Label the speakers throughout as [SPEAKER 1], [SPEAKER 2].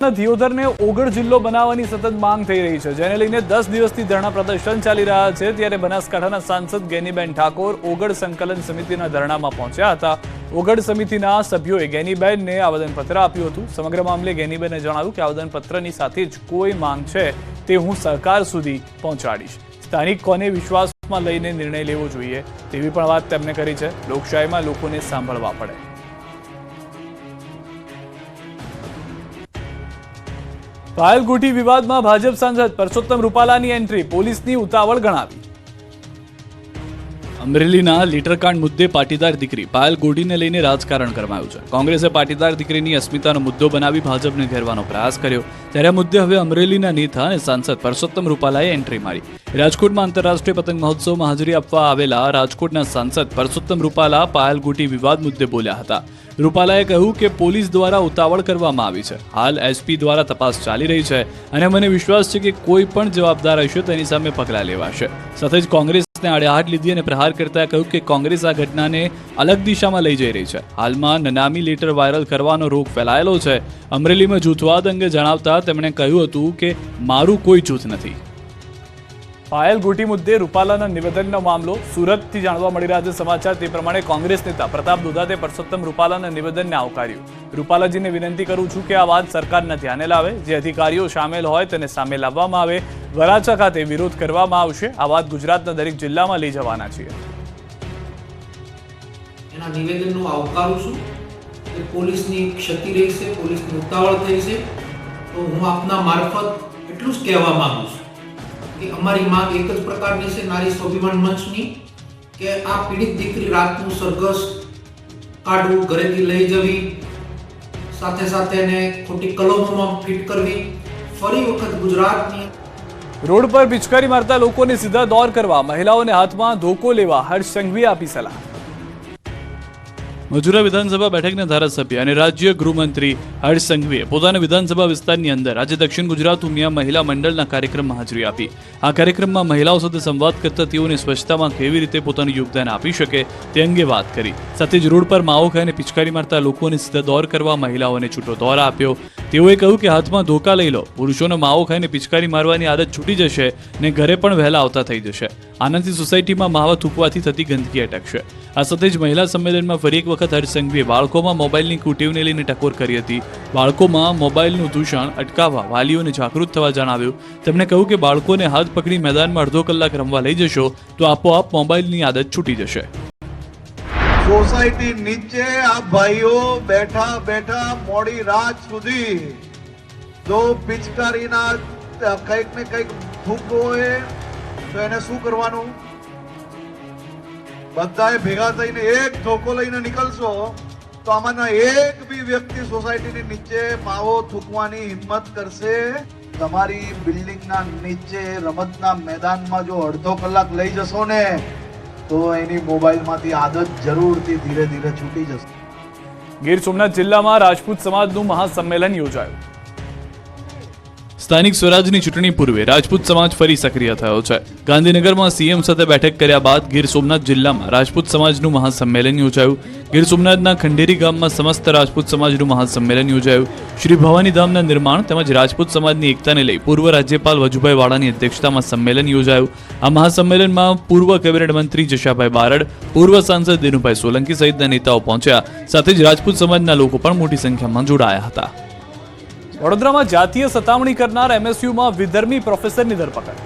[SPEAKER 1] દિયોદરને ઓગળ જિલ્લો બનાવવાની સતત માંગ થઈ રહી છે, જેને લઈને 10 દિવસથી ધરણા પ્રદર્શન ચાલી રહ્યા છે। ત્યારે બનાસકાંઠાના સાંસદ ગેનીબેન ઠાકોર ઓગળ સંકલન સમિતિના ધરણામાં પહોંચ્યા હતા। ઓગળ સમિતિના સભ્યોએ ગેનીબેનને આવેદનપત્ર આપ્યું હતું। સમગ્ર મામલે ગેનીબેને જણાવ્યું કે આવેદનપત્રની સાથે જ કોઈ માંગ છે તે હું સરકાર સુધી પહોંચાડીશ। સ્થાનિકોને વિશ્વાસમાં લઈને નિર્ણય લેવો જોઈએ તેવી પણ વાત તેમણે કરી છે। લોકશાહીમાં લોકોને સાંભળવા પડે। પાયલ ગુઠી વિવાદમાં ભાજપ સાંસદ પરસોત્તમ રૂપાલાની એન્ટ્રી પોલીસની ઉતાવળ ગણાવી। અમરેલીના લીટરકાંડ મુદ્દે પાટીદાર દીકરી પાયલ ગોટીને લઈને રાજકારણ ગરમાયું છે। કોંગ્રેસે પાટીદાર દીકરીની અસ્મિતાનો મુદ્દો બનાવી ભાજપને ઘેરવાનો પ્રયાસ કર્યો, ત્યારે આ મુદ્દે હવે અમરેલીના નેતા અને સાંસદ પરસોત્તમ રૂપાલાએ એન્ટ્રી મારી। રાજકોટમાં આંતરરાષ્ટ્રીય પતંગ મહોત્સવમાં હાજરી આપવા આવેલા રાજકોટના સાંસદ પરસોત્તમ રૂપાલા પાયલ ગોટી વિવાદ મુદ્દે બોલ્યા હતા। રૂપાલાએ કહ્યું કે પોલીસ દ્વારા ઉતાવળ કરવામાં આવી છે। હાલ એસપી દ્વારા તપાસ ચાલી રહી છે અને મને વિશ્વાસ છે કે કોઈ પણ જવાબદાર હશે તેની સામે પગલાં લેવાશે। સાથે જ કોંગ્રેસને આડેહાથ લીધી અને પ્રહાર કરતા કહ્યું કે કોંગ્રેસ આ ઘટનાને અલગ દિશામાં લઈ જઈ રહી છે। હાલમાં નનામી લેટર વાયરલ કરવાનો રોગ ફેલાયેલો છે। અમરેલીમાં જૂથવાદ અંગે જણાવતા તેમણે કહ્યું હતું કે મારું કોઈ જૂથ નથી। પાયલ ગુઠી મુદ્દે રૂપાલાના નિવેદનનો મામલો સુરતથી જાણવા મળી રહ્યા છે સમાચાર। તે પ્રમાણે કોંગ્રેસ નેતા પ્રતાપ દુધાતે પરસોત્તમ રૂપાલાના નિવેદનને આવકાર્યું। રૂપાલાજીને વિનંતી કરું છું કે આ વાત સરકારના ધ્યાને લાવે, જે અધિકારીઓ સામેલ હોય તેને સામે લાવવામાં આવે। વરાછા ખાતે વિરોધ કરવામાં આવશે। આ વાત ગુજરાતના દરેક જિલ્લામાં લઈ જવાના છીએ।
[SPEAKER 2] એના નિવેદનનો આવકારું છું કે પોલીસની ક્ષતિ રહી છે, પોલીસની ઉતાવળ થઈ છે, તો હું આપના મારફત એટલું જ કહેવા માંગુ છું કે અમારી માંગ એક જ પ્રકારની છે નારી સ્વાભિમાન મંચની કે આ પીડિત દીકરી રાતનું સરઘસ કાઢવું, ઘરેથી લઈ જવી, સાથે સાથે એને ખોટી કલમોમાં ફિટ કરવી। ફરી વખત ગુજરાતની
[SPEAKER 1] રોડ પર પિચકારી મારતા લોકોને સીધા દોર કરવા, મહિલાઓને હાથમાં ધોકો લેવા હર્ષ સંઘવીએ આપી સલાહ। મજૂરા વિધાનસભા બેઠકના ધારાસભ્ય અને રાજ્ય ગૃહમંત્રી હર્ષ સંઘવીએ પોતાના વિધાનસભા વિસ્તારની અંદર આજે દક્ષિણ ગુજરાત ઉમિયા મહિલા મંડળના કાર્યક્રમમાં હાજરી આપી। આ કાર્યક્રમમાં મહિલાઓ સાથે સંવાદ કરતા તેઓને સ્વચ્છતામાં કેવી રીતે પોતાનું યોગદાન આપી શકે તે અંગે વાત કરી। સાથે જ રોડ પર માવો ખાઈને પિચકારી મારતા લોકોને સીધા દોર કરવા મહિલાઓને છૂટો દોર આપ્યો। તેઓએ કહ્યું કે હાથમાં ધોકા લઈ લો, પુરુષોને માવો ખાઈને પિચકારી મારવાની આદત છૂટી જશે ને ઘરે પણ વહેલા આવતા થઈ જશે। આનાથી સોસાયટીમાં માવા થૂકવાથી થતી ગંદકી અટકશે। આ સાથે જ મહિલા સંમેલનમાં ફરી એક વખત હર્ષ સંઘવીએ બાળકોમાં મોબાઈલની કુટેવને લઈને ટકોર કરી હતી। બાળકોમાં મોબાઈલનું દૂષણ અટકાવવા વાલીઓને જાગૃત થવા જણાવ્યું। તેમણે કહ્યું કે બાળકોને હાથ પકડી મેદાનમાં અડધો કલાક રમવા લઈ જશો તો આપોઆપ મોબાઈલની આદત છૂટી જશે।
[SPEAKER 3] સોસાયટી નીચે આ ભાઈઓ બેઠા બેઠા મોડી રાત સુધી જો પિચકારીના કંઈક ને કંઈક થૂકવો હોય તો એને શું કરવાનું? બધાએ ભેગા થઈને એક ધોકો લઈને નીકળશો તો આમાંના એક બી વ્યક્તિ સોસાયટીની નીચે માવો થૂકવાની હિંમત કરશે? તમારી બિલ્ડિંગના નીચે રમતના મેદાનમાં જો અડધો કલાક લઈ જશો ને તો એની મોબાઈલમાંથી આદત જરૂરથી ધીરે ધીરે છૂટી જશે।
[SPEAKER 1] ગીર સોમનાથ જિલ્લામાં રાજપૂત સમાજનું મહાસંમેલન યોજાયું। સ્થાનિક સ્વરાજની ચૂંટણી પૂર્વે રાજપૂત સમાજ ફરી સક્રિય થયો છે। ગાંધીનગરમાં સીએમ સાથે બેઠક કર્યા બાદ ગીર સોમનાથ જિલ્લામાં રાજપૂત સમાજનું મહાસંમેલન યોજાયું। ગીર સોમનાથના ખંડેરી ગામમાં સમસ્ત રાજપૂત સમાજનું મહાસંમેલન યોજાયું। શ્રી ભવાની ધામના નિર્માણ તેમજ રાજપૂત સમાજની એકતાને લઈ પૂર્વ રાજ્યપાલ વજુભાઈ વાળાની અધ્યક્ષતામાં સંમેલન યોજાયું। આ મહાસંમેલનમાં પૂર્વ કેબિનેટ મંત્રી જશાભાઈ બારડ, પૂર્વ સાંસદ દિનુભાઈ સોલંકી સહિતના નેતાઓ પહોંચ્યા। સાથે જ રાજપૂત સમાજના લોકો પણ મોટી સંખ્યામાં જોડાયા હતા। વડોદરામાં જાતીય સતામણી કરનાર એમએસયુમાં વિધર્મી પ્રોફેસરની ધરપકડ।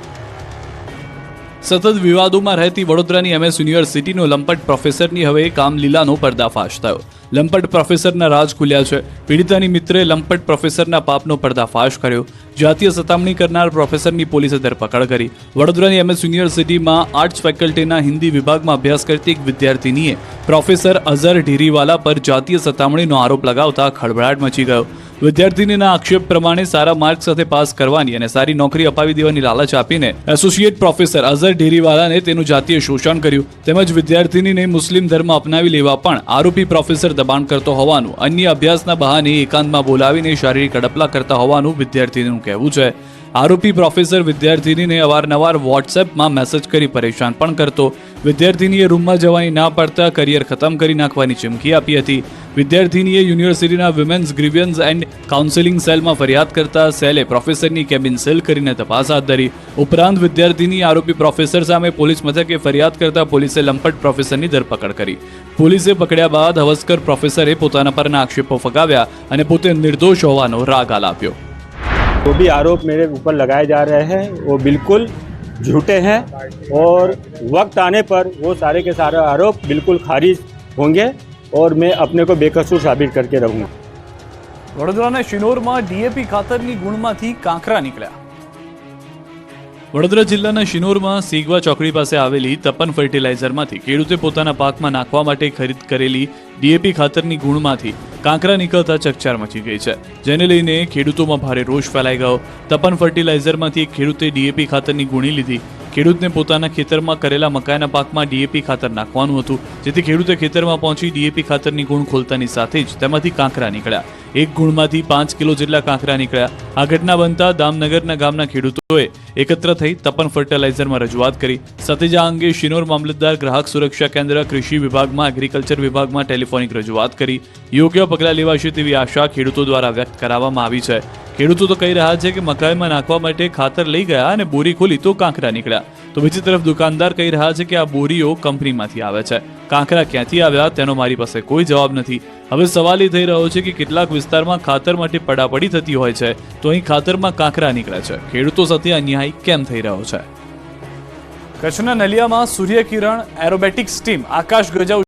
[SPEAKER 1] સતત વિવાદોમાં રહેતી વડોદરાની એમએસ યુનિવર્સિટીનો લંપટ પ્રોફેસરની હવે કામલીલાનો પર્દાફાશ થયો। લંપટ પ્રોફેસરના રાજ ખુલ્યા છે। પીડિતાની મિત્રે લંપટ પ્રોફેસરના પાપનો પર્દાફાશ કર્યો। જાતીય સતામણી કરનાર પ્રોફેસરની પોલીસે ધરપકડ કરી। વડોદરાની એમએસ યુનિવર્સિટીમાં આર્ટ્સ ફેકલ્ટીના હિન્દી વિભાગમાં અભ્યાસ કરતી એક વિદ્યાર્થીનીએ પ્રોફેસર અઝર ઢીરીવાલા પર જાતીય સતામણીનો આરોપ લગાવતા ખળભળાટ મચી ગયો। વિદ્યાર્થીનીના આક્ષેપ પ્રમાણે સારા માર્ક સાથે પાસ કરવાની અને સારી નોકરી અપાવી દેવાની લાલચ આપીને એસોસિએટ પ્રોફેસર અઝર ઢીરીવાલાને તેનું જાતીય શોષણ કર્યું। તેમજ વિદ્યાર્થીનીને મુસ્લિમ ધર્મ અપનાવી લેવા પણ આરોપી પ્રોફેસર દબાણ કરતો હોવાનું, અન્ય અભ્યાસના બહાને એકાંતમાં બોલાવીને શારીરિક અડપલા કરતા હોવાનું વિદ્યાર્થીનું કહેવું છે। આરોપી પ્રોફેસર વિદ્યાર્થીનીને અવારનવાર વોટ્સએપમાં મેસેજ કરી પરેશાન પણ કરતો। વિદ્યાર્થીનીએ રૂમમાં જવાની ના પાડતા કરિયર ખતમ કરી નાખવાની ચીમકી આપી હતી. વિદ્યાર્થીનીએ યુનિવર્સિટીના વિમેન્સ ગ્રીવિયન્સ એન્ડ કાઉન્સેલિંગ સેલમાં ફરિયાદ કરતા સેલે પ્રોફેસરની કેબિન સીલ કરીને તપાસ હાથ ધરી. ઉપરાંત વિદ્યાર્થીની આરોપી પ્રોફેસર સામે પોલીસ મથકે ફરિયાદ કરતા પોલીસે લંપટ પ્રોફેસરની ધરપકડ કરી. પોલીસે પકડ્યા બાદ હવસકર પ્રોફેસરે પોતાના પરના આક્ષેપો ફગાવ્યા અને પોતે નિર્દોષ હોવાનો રાગ આલાપ્યો.
[SPEAKER 4] जो भी आरोप मेरे ऊपर लगाए जा रहे हैं वो बिल्कुल झूठे हैं और वक्त आने पर वो सारे के सारे आरोप बिल्कुल खारिज होंगे और मैं अपने को बेकसूर साबित करके रहूँगा.
[SPEAKER 1] વડોદરાના શિનોરમાં ડીએપી ખાતરની ગુણમાંથી કાંકરા નીકળ્યા. વડોદરા જિલ્લાના શિનોરમાં સીગવા ચોકડી પાસે આવેલી તપન ફર્ટિલાઇઝરમાંથી ખેડૂતે પોતાના પાકમાં નાખવા માટે ખરીદ કરેલી ડીએપી ખાતરની ગુણમાંથી કાંકરા નીકળતા ચકચાર મચી ગઈ છે, જેને લઈને ખેડૂતોમાં ભારે રોષ ફેલાઈ ગયો. તપન ફર્ટિલાઇઝરમાંથી એક ખેડૂતે ડીએપી ખાતરની ગુણી લીધી. ખેડૂતને પોતાના ખેતરમાં કરેલા મકાઈના પાકમાં ડીએપી ખાતર નાખવાનું હતું, જેથી ખેડૂતે ખેતરમાં પહોંચી ડીએપી ખાતરની ગુણ ખોલતાની સાથે જ તેમાંથી કાંકરા નીકળ્યા. એક ગુણમાંથી 5 કિલો જેટલા કાંકરા નીકળ્યા. આ ઘટના બનતા દામનગરના ગામના ખેડૂતોએ એકત્ર થઈ તપન ફર્ટિલાઇઝરમાં રજૂઆત કરી. સાથે જ આ અંગે શિનોર મામલતદાર, ગ્રાહક સુરક્ષા કેન્દ્ર, કૃષિ વિભાગમાં, એગ્રીકલ્ચર વિભાગમાં ટેલિફોનિક રજૂઆત કરી. યોગ્ય પગલાં લેવાશે તેવી આશા ખેડૂતો દ્વારા વ્યક્ત કરાવવામાં આવી છે. ખેડૂતો તો કહી રહ્યા છે કે મકાઈમાં નાખવા માટે ખાતર લઈ ગયા અને બોરી ખોલી તો કાંકરા નીકળ્યા. તો બીજી તરફ દુકાનદાર કહી રહ્યા છે કે આ બોરીઓ કંપનીમાંથી આવે છે. કાંકરા ક્યાંથી આવ્યા તેનો મારી પાસે કોઈ જવાબ નથી. હવે સવાલ એ થઈ રહ્યો છે કે કેટલાક વિસ્તારમાં ખાતર માટે પડાપડી થતી હોય છે, તો અહીં ખાતરમાં કાંકરા નીકળે છે. ખેડૂતો સાથે અન્યાય કેમ થઈ રહ્યો છે? કચ્છના નલિયામાં સૂર્યકિરણ એરોબેટિક્સ ટીમ આકાશ ગજા